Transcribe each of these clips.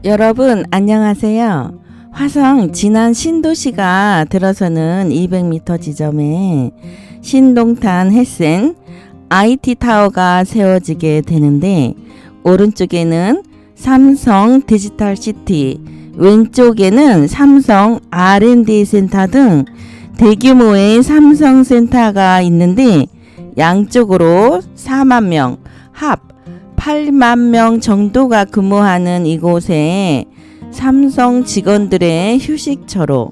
여러분 안녕하세요. 화성 진안 신도시가 들어서는 200m 지점에 신동탄 햇센 IT타워가 세워지게 되는데, 오른쪽에는 삼성 디지털시티, 왼쪽에는 삼성 R&D 센터 등 대규모의 삼성센터가 있는데, 양쪽으로 4만 명, 합 8만 명 정도가 근무하는 이곳에 삼성 직원들의 휴식처로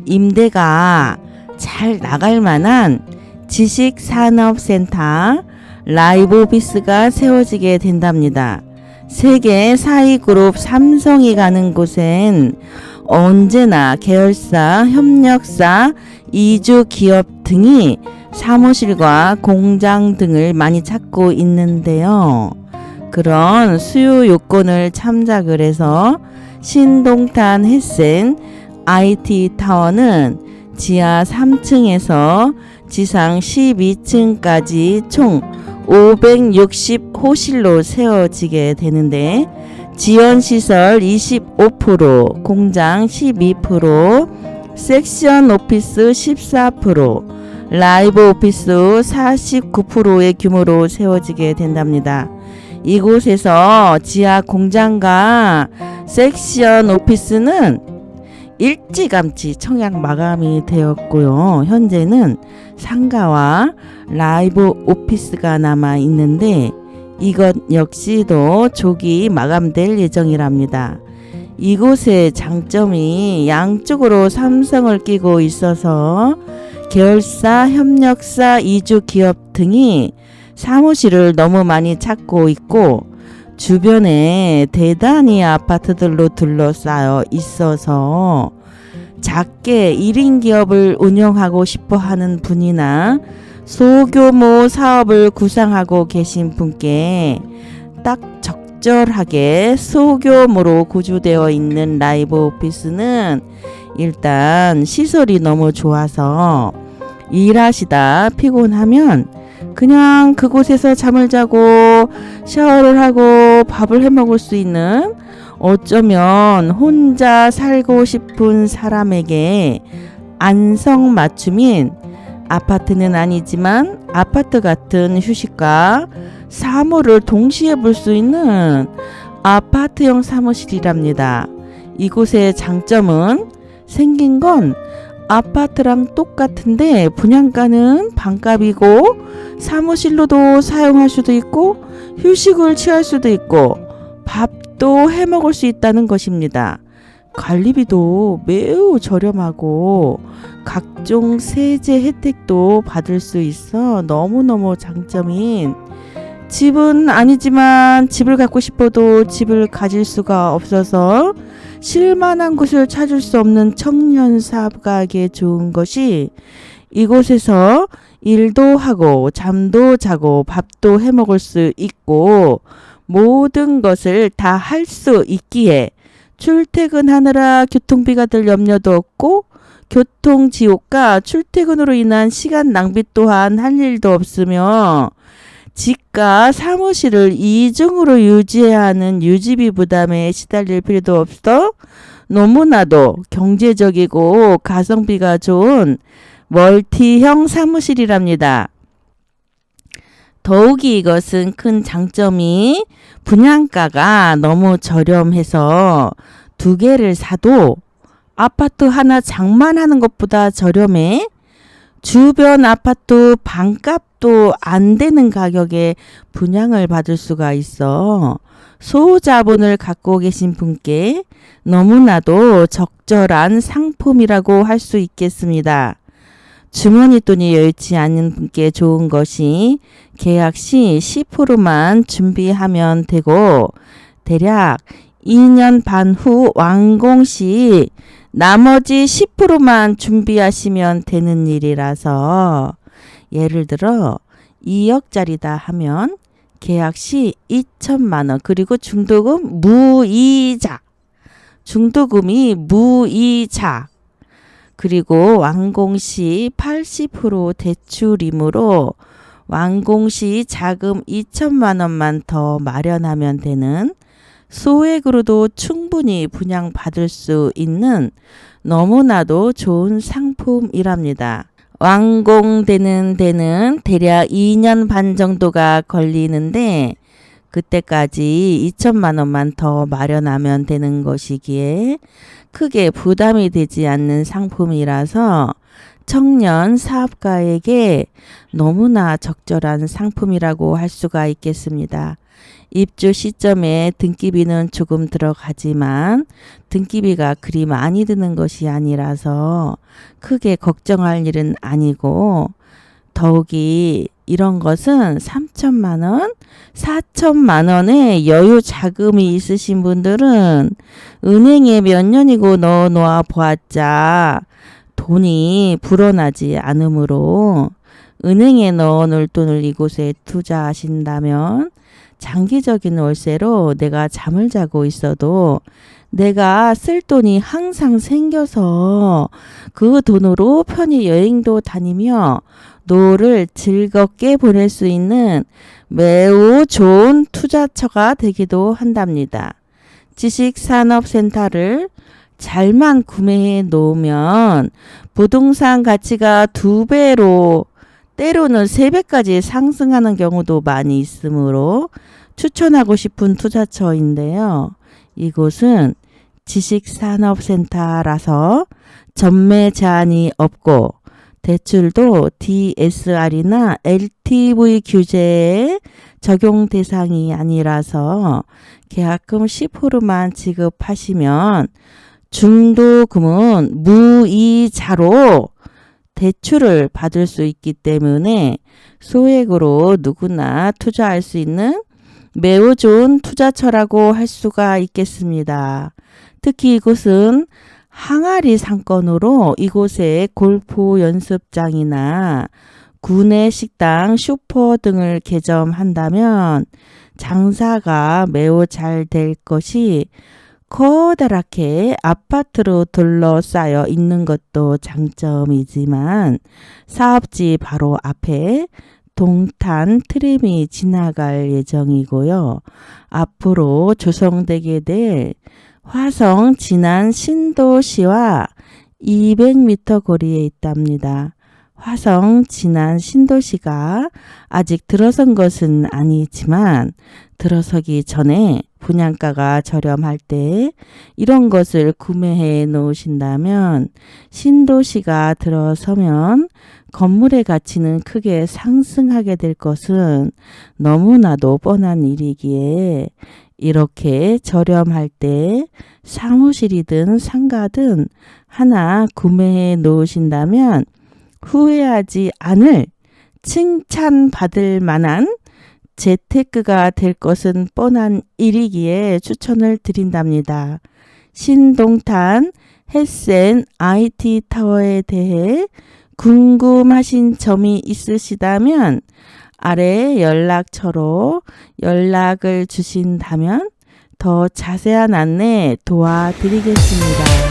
임대가 잘 나갈 만한 지식산업센터 라이브 오피스가 세워지게 된답니다. 세계 4위 그룹 삼성이 가는 곳엔 언제나 계열사, 협력사, 이주 기업 등이 사무실과 공장 등을 많이 찾고 있는데요. 그런 수요 요건을 참작을 해서 신동탄 햇센 IT타워는 지하 3층에서 지상 12층까지 총 560호실로 세워지게 되는데, 지원시설 25%, 공장 12%, 섹션 오피스 14%, 라이브 오피스 49%의 규모로 세워지게 된답니다. 이곳에서 지하 공장과 섹션 오피스는 일찌감치 청약 마감이 되었고요. 현재는 상가와 라이브 오피스가 남아 있는데, 이것 역시도 조기 마감될 예정이랍니다. 이곳의 장점이 양쪽으로 삼성을 끼고 있어서 계열사, 협력사, 이주 기업 등이 사무실을 너무 많이 찾고 있고, 주변에 대단히 아파트들로 둘러싸여 있어서 작게 1인 기업을 운영하고 싶어 하는 분이나 소규모 사업을 구상하고 계신 분께 딱 적절하게 소규모로 구조되어 있는 라이브 오피스는 일단 시설이 너무 좋아서 일하시다 피곤하면 그냥 그곳에서 잠을 자고 샤워를 하고 밥을 해 먹을 수 있는, 어쩌면 혼자 살고 싶은 사람에게 안성맞춤인, 아파트는 아니지만 아파트 같은 휴식과 사무를 동시에 볼 수 있는 아파트형 사무실이랍니다. 이곳의 장점은 생긴 건 아파트랑 똑같은데 분양가는 반값이고, 사무실로도 사용할 수도 있고, 휴식을 취할 수도 있고, 밥도 해 먹을 수 있다는 것입니다. 관리비도 매우 저렴하고 각종 세제 혜택도 받을 수 있어 너무너무 장점인, 집은 아니지만 집을 갖고 싶어도 집을 가질 수가 없어서 쉴만한 곳을 찾을 수 없는 청년 사업가에게 좋은 것이, 이곳에서 일도 하고 잠도 자고 밥도 해 먹을 수 있고 모든 것을 다 할 수 있기에 출퇴근하느라 교통비가 들 염려도 없고, 교통지옥과 출퇴근으로 인한 시간 낭비 또한 할 일도 없으며, 집과 사무실을 이중으로 유지해야 하는 유지비 부담에 시달릴 필요도 없어 너무나도 경제적이고 가성비가 좋은 멀티형 사무실이랍니다. 더욱이 이것은 큰 장점이 분양가가 너무 저렴해서 두 개를 사도 아파트 하나 장만하는 것보다 저렴해 주변 아파트 반값도 안 되는 가격에 분양을 받을 수가 있어 소자본을 갖고 계신 분께 너무나도 적절한 상품이라고 할 수 있겠습니다. 주머니 돈이 여유치 않은 분께 좋은 것이 계약 시 10%만 준비하면 되고, 대략 2년 반 후 완공 시 나머지 10%만 준비하시면 되는 일이라서, 예를 들어 2억짜리다 하면 계약 시 2천만 원, 그리고 중도금 무이자, 중도금이 무이자, 그리고 완공 시 80% 대출이므로 완공 시 자금 2천만 원만 더 마련하면 되는 소액으로도 충분히 분양받을 수 있는 너무나도 좋은 상품이랍니다. 완공되는 데는 대략 2년 반 정도가 걸리는데 그때까지 2천만 원만 더 마련하면 되는 것이기에 크게 부담이 되지 않는 상품이라서 청년 사업가에게 너무나 적절한 상품이라고 할 수가 있겠습니다. 입주 시점에 등기비는 조금 들어가지만 등기비가 그리 많이 드는 것이 아니라서 크게 걱정할 일은 아니고, 더욱이 이런 것은 3천만 원, 4천만 원의 여유 자금이 있으신 분들은 은행에 몇 년이고 넣어 놓아 보았자 돈이 불어나지 않으므로 은행에 넣어 놓을 돈을 이곳에 투자하신다면 장기적인 월세로 내가 잠을 자고 있어도 내가 쓸 돈이 항상 생겨서 그 돈으로 편히 여행도 다니며 노후를 즐겁게 보낼 수 있는 매우 좋은 투자처가 되기도 한답니다. 지식산업센터를 잘만 구매해 놓으면 부동산 가치가 2배로 때로는 3배까지 상승하는 경우도 많이 있으므로 추천하고 싶은 투자처인데요. 이곳은 지식산업센터라서 전매 제한이 없고 대출도 DSR이나 LTV 규제에 적용 대상이 아니라서 계약금 10%만 지급하시면 중도금은 무이자로 대출을 받을 수 있기 때문에 소액으로 누구나 투자할 수 있는 매우 좋은 투자처라고 할 수가 있겠습니다. 특히 이곳은 항아리 상권으로 이곳에 골프 연습장이나 구내 식당, 슈퍼 등을 개점한다면 장사가 매우 잘 될 것이 커다랗게 아파트로 둘러싸여 있는 것도 장점이지만 사업지 바로 앞에 동탄 트램이 지나갈 예정이고요. 앞으로 조성되게 될 화성 진안 신도시와 200m 거리에 있답니다. 화성 진안 신도시가 아직 들어선 것은 아니지만 들어서기 전에 분양가가 저렴할 때 이런 것을 구매해 놓으신다면 신도시가 들어서면 건물의 가치는 크게 상승하게 될 것은 너무나도 뻔한 일이기에 이렇게 저렴할 때 사무실이든 상가든 하나 구매해 놓으신다면 후회하지 않을 칭찬받을 만한 재테크가 될 것은 뻔한 일이기에 추천을 드린답니다. 신동탄 햇센 IT 타워에 대해 궁금하신 점이 있으시다면 아래 연락처로 연락을 주신다면 더 자세한 안내 도와드리겠습니다.